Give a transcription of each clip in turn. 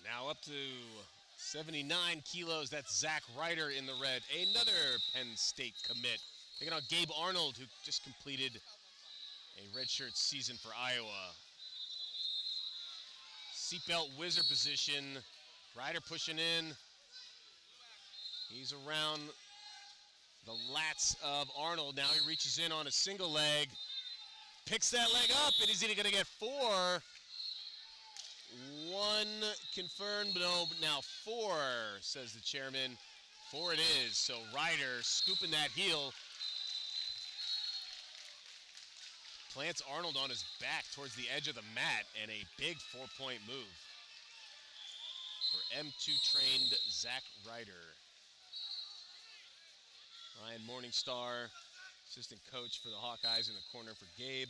Now up to 79 kilos. That's Zack Ryder in the red. Another Penn State commit. Taking on Gabe Arnold, who just completed a redshirt season for Iowa. Seatbelt wizard position. Ryder pushing in. He's around the lats of Arnold. Now he reaches in on a single leg. Picks that leg up, and he's either going to get 4. 1 confirmed, no, but now 4, says the chairman. 4 it is. So Ryder scooping that heel. Plants Arnold on his back towards the edge of the mat, and a big 4-point move for M2 trained Zack Ryder. Ryan Morningstar, assistant coach for the Hawkeyes, in the corner for Gabe.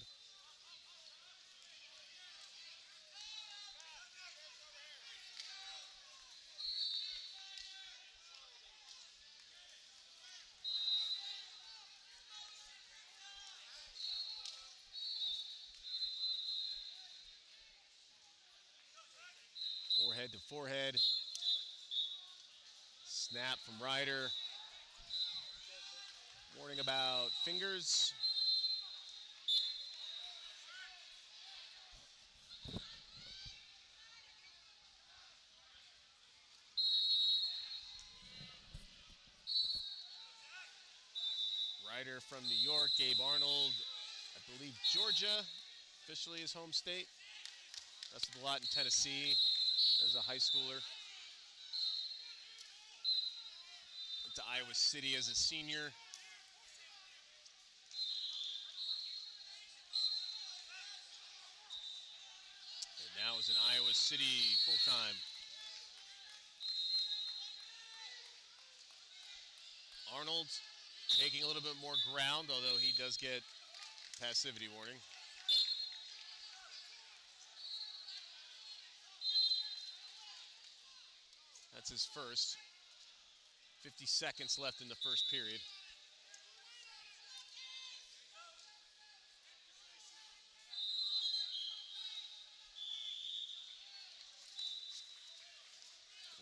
Forehead to forehead. Snap from Ryder. Warning about fingers. Ryder from New York. Gabe Arnold, I believe Georgia, officially his home state. Rest of the lot in Tennessee as a high schooler. Went to Iowa City as a senior. And now is in Iowa City full-time. Arnold taking a little bit more ground, although he does get passivity warning. That's his first. 50 seconds left in the first period.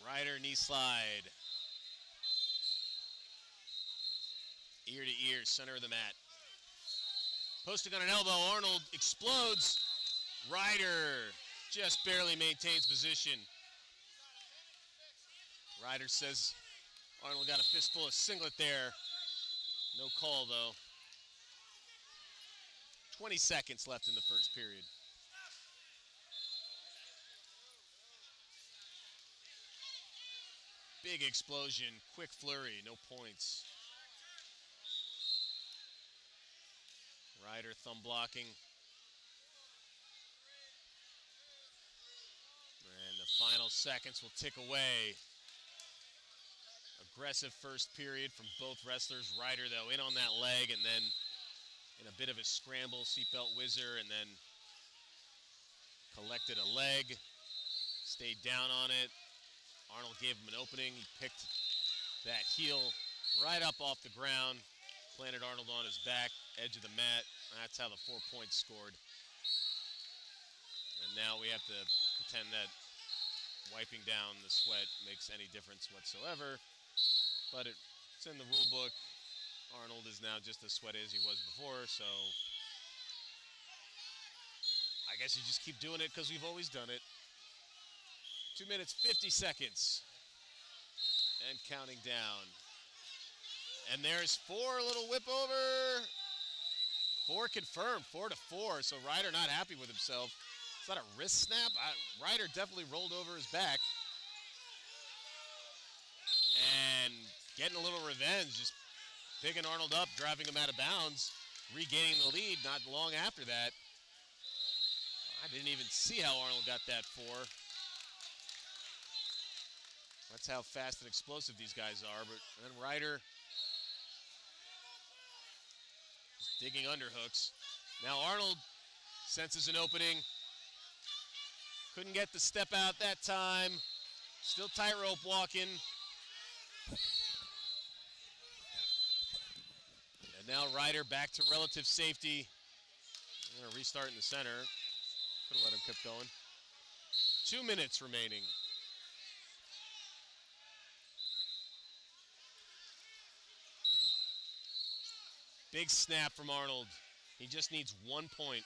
Ryder knee slide. Ear to ear, center of the mat. Posting on an elbow, Arnold explodes. Ryder just barely maintains position. Ryder says Arnold got a fistful of singlet there. No call, though. 20 seconds left in the first period. Big explosion, quick flurry, no points. Ryder thumb blocking. And the final seconds will tick away. Aggressive first period from both wrestlers. Ryder, though, in on that leg, and then in a bit of a scramble, seatbelt whizzer, and then collected a leg, stayed down on it. Arnold gave him an opening. He picked that heel right up off the ground, planted Arnold on his back, edge of the mat. That's how the 4 points scored. And now we have to pretend that wiping down the sweat makes any difference whatsoever. But it's in the rule book. Arnold is now just as sweaty as he was before, so I guess you just keep doing it because we've always done it. 2 minutes, 50 seconds. And counting down. And there's 4, little whip over. 4 confirmed, 4-4. So Ryder not happy with himself. Is that a wrist snap? Ryder definitely rolled over his back. And getting a little revenge, just picking Arnold up, driving him out of bounds, regaining the lead not long after that. I didn't even see how Arnold got that 4. That's how fast and explosive these guys are. But then Ryder just digging underhooks. Now Arnold senses an opening. Couldn't get the step out that time. Still tightrope walking. And now Ryder back to relative safety. I'm going to restart in the center. Could have let him keep going. 2 minutes remaining. Big snap from Arnold. He just needs 1 point.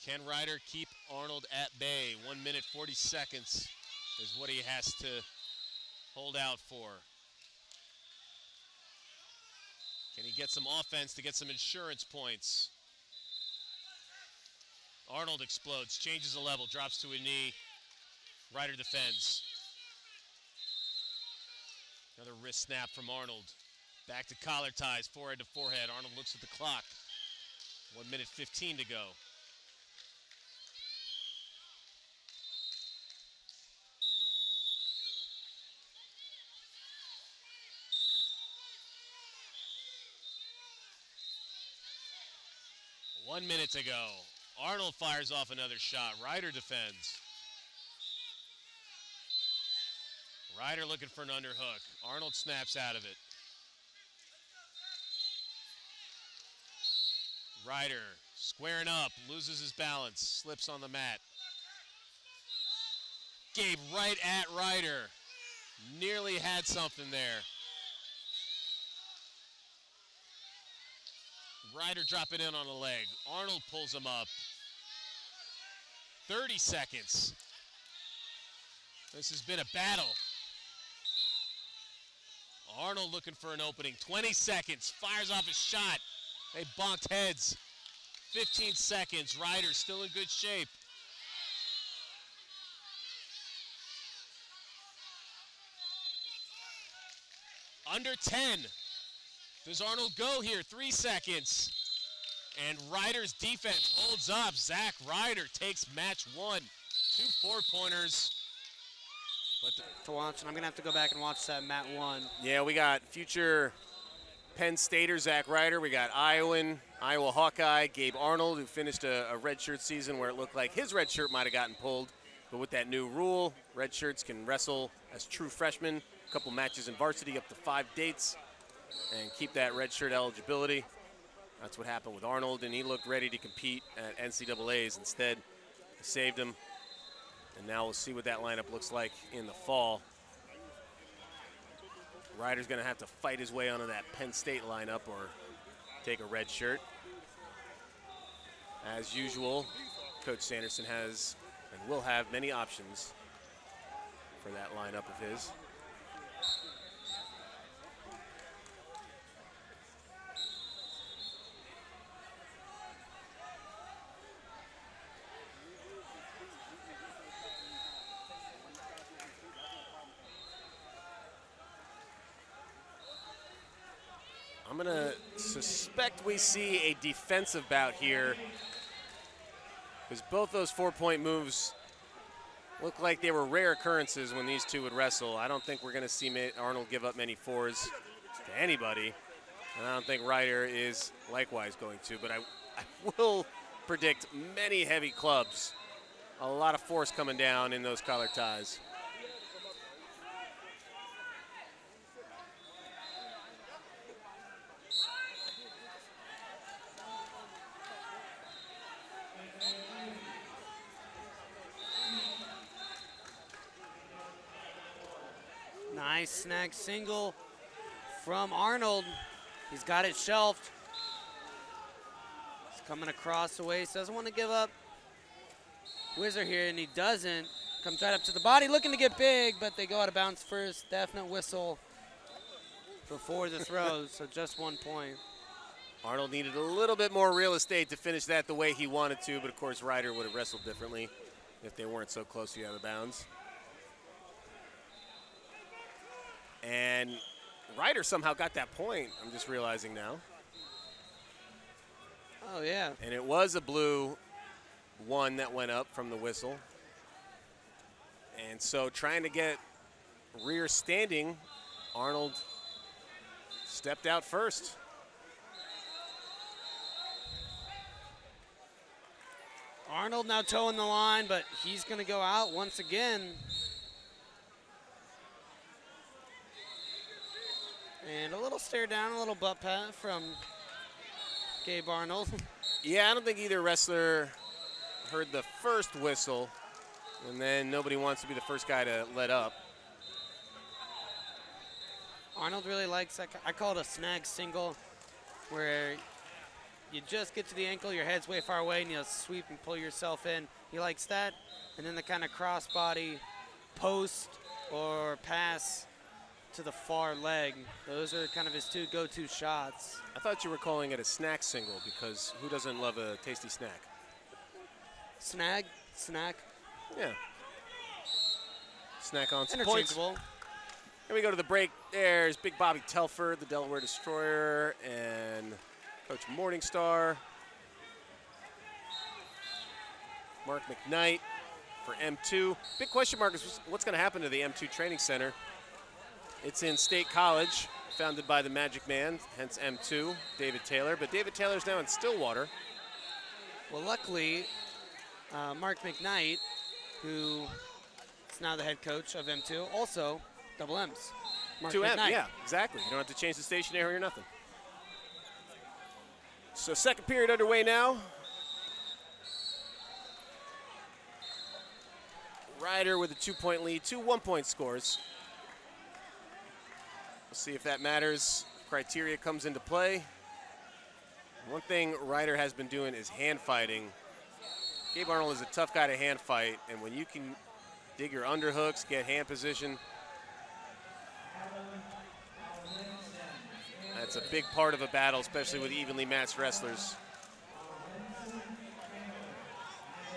Can Ryder keep Arnold at bay? 1 minute, 40 seconds is what he has to hold out for. Can he get some offense to get some insurance points? Arnold explodes, changes the level, drops to a knee. Ryder defends. Another wrist snap from Arnold. Back to collar ties, forehead to forehead. Arnold looks at the clock. 1 minute, 15 to go. One minute to go. Arnold fires off another shot. Ryder defends. Ryder looking for an underhook. Arnold snaps out of it. Ryder squaring up, loses his balance, slips on the mat. Gabe right at Ryder. Nearly had something there. Ryder dropping in on a leg. Arnold pulls him up. 30 seconds. This has been a battle. Arnold looking for an opening. 20 seconds. Fires off a shot. They bonked heads. 15 seconds. Ryder still in good shape. Under 10. Does Arnold go here? 3 seconds. And Ryder's defense holds up. Zack Ryder takes match 1. 2 4-pointers. To watch, and I'm going to have to go back and watch that mat 1. Yeah, we got future Penn Stater Zack Ryder. We got Iowa Hawkeye Gabe Arnold, who finished a redshirt season where it looked like his red shirt might have gotten pulled. But with that new rule, red shirts can wrestle as true freshmen. A couple matches in varsity, up to 5 dates, and keep that red shirt eligibility. That's what happened with Arnold, and he looked ready to compete at NCAAs. Instead, saved him. And now we'll see what that lineup looks like in the fall. Ryder's going to have to fight his way onto that Penn State lineup or take a red shirt. As usual, Coach Sanderson has and will have many options for that lineup of his. I'm going to suspect we see a defensive bout here, because both those 4-point moves look like they were rare occurrences when these two would wrestle. I don't think we're going to see Arnold give up many 4s to anybody, and I don't think Ryder is likewise going to, but I will predict many heavy clubs. A lot of force coming down in those collar ties. Nice snag single from Arnold. He's got it shelved. He's coming across the waist. Doesn't want to give up. Whizzer here, and he doesn't. Comes right up to the body, looking to get big, but they go out of bounds first. Definite whistle before the throws, so just 1 point. Arnold needed a little bit more real estate to finish that the way he wanted to, but of course Ryder would have wrestled differently if they weren't so close to the out of bounds. And Ryder somehow got that point, I'm just realizing now. Oh, yeah. And it was a blue 1 that went up from the whistle. And so trying to get rear standing, Arnold stepped out first. Arnold now toeing the line, but he's going to go out once again. And a little stare down, a little butt pat from Gabe Arnold. Yeah, I don't think either wrestler heard the first whistle, and then nobody wants to be the first guy to let up. Arnold really likes that. I call it a snag single, where you just get to the ankle, your head's way far away, and you'll sweep and pull yourself in. He likes that. And then the kind of crossbody post or pass to the far leg. Those are kind of his two go-to shots. I thought you were calling it a snack single because who doesn't love a tasty snack? Snag, snack. Yeah. Snack on some points. Interchangeable. And we go to the break. There's Big Bobby Telford, the Delaware Destroyer, and Coach Morningstar. Mark McKnight for M2. Big question mark is what's going to happen to the M2 Training Center. It's in State College, founded by the Magic Man, hence M2, David Taylor. But David Taylor's now in Stillwater. Well, luckily, Mark McKnight, who is now the head coach of M2, also double M's. Mark 2M, McKnight. yeah, exactly. You don't have to change the stationery or nothing. So second period underway now. Ryder with a 2-point lead, 2 1-point scores. We'll see if that matters. Criteria comes into play. One thing Ryder has been doing is hand fighting. Gabe Arnold is a tough guy to hand fight, and when you can dig your underhooks, get hand position, that's a big part of a battle, especially with evenly matched wrestlers.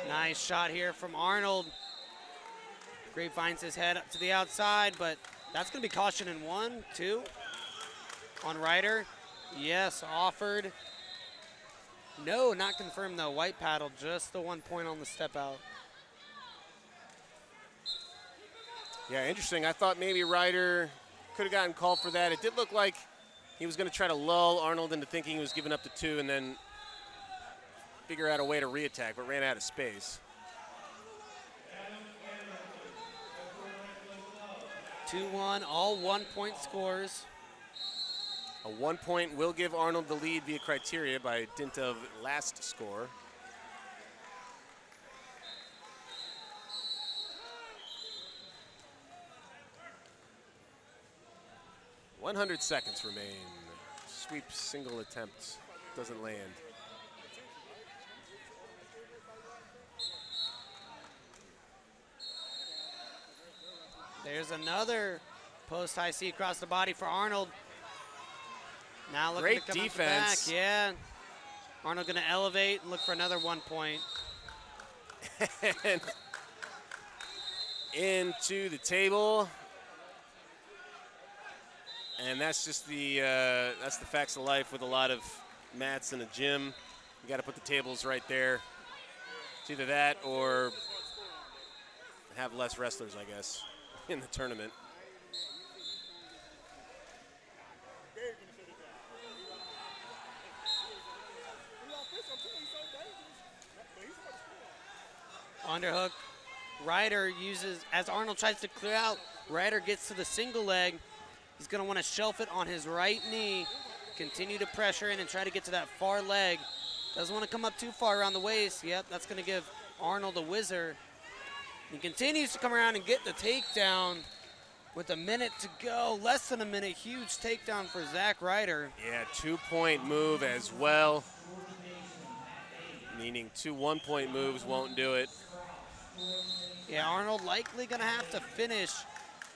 Nice shot here from Arnold. Gabe finds his head up to the outside, but that's going to be caution in 1, 2 on Ryder. Yes, offered. No, not confirmed though. White paddle, just the 1 point on the step out. Yeah, interesting. I thought maybe Ryder could have gotten called for that. It did look like he was going to try to lull Arnold into thinking he was giving up the 2 and then figure out a way to reattack, but ran out of space. 2-1, all 1 point scores. A 1 point will give Arnold the lead via criteria by dint of last score. .100 seconds remain. Sweep single attempt doesn't land. There's another post high C across the body for Arnold. Now looking Great to come defense. out the back. Yeah. Arnold going to elevate and look for another 1 point. And into the table. And that's just the facts of life with a lot of mats in a gym. You got to put the tables right there. It's either that or have less wrestlers, I guess, in the tournament. Underhook. Ryder uses, as Arnold tries to clear out, Ryder gets to the single leg. He's going to want to shelf it on his right knee, continue to pressure in and try to get to that far leg. Doesn't want to come up too far around the waist. Yep, that's going to give Arnold a whizzer. He continues to come around and get the takedown with a minute to go. Less than a minute, huge takedown for Zack Ryder. Yeah, 2 point move as well. Meaning 2 1 point moves won't do it. Yeah, Arnold likely going to have to finish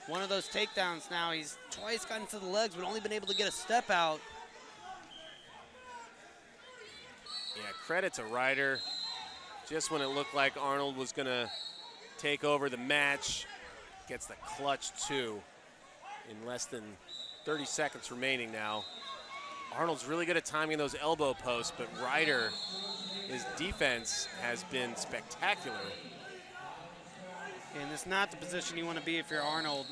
one of those takedowns now. He's twice gotten to the legs, but only been able to get a step out. Yeah, credit to Ryder. Just when it looked like Arnold was going to take over the match, gets the clutch 2 in less than 30 seconds remaining now. Arnold's really good at timing those elbow posts, but Ryder, his defense has been spectacular. And it's not the position you want to be if you're Arnold.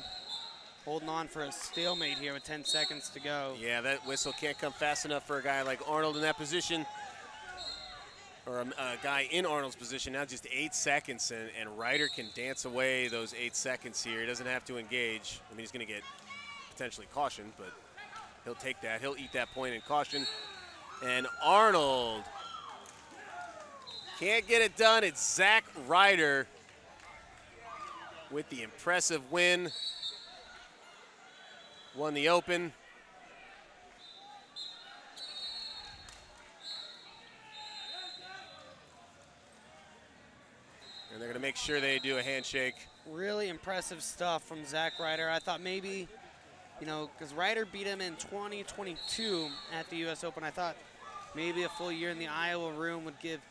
Holding on for a stalemate here with 10 seconds to go. Yeah, that whistle can't come fast enough for a guy like Arnold in that position, or a guy in Arnold's position. Now just 8 seconds, and Ryder can dance away those 8 seconds here. He doesn't have to engage. I mean, he's going to get potentially cautioned, but he'll take that. He'll eat that point in caution. And Arnold can't get it done. It's Zack Ryder with the impressive win. won the Open. And they're going to make sure they do a handshake. Really impressive stuff from Zack Ryder. I thought maybe, you know, because Ryder beat him in 2022 at the U.S. Open, I thought maybe a full year in the Iowa room would give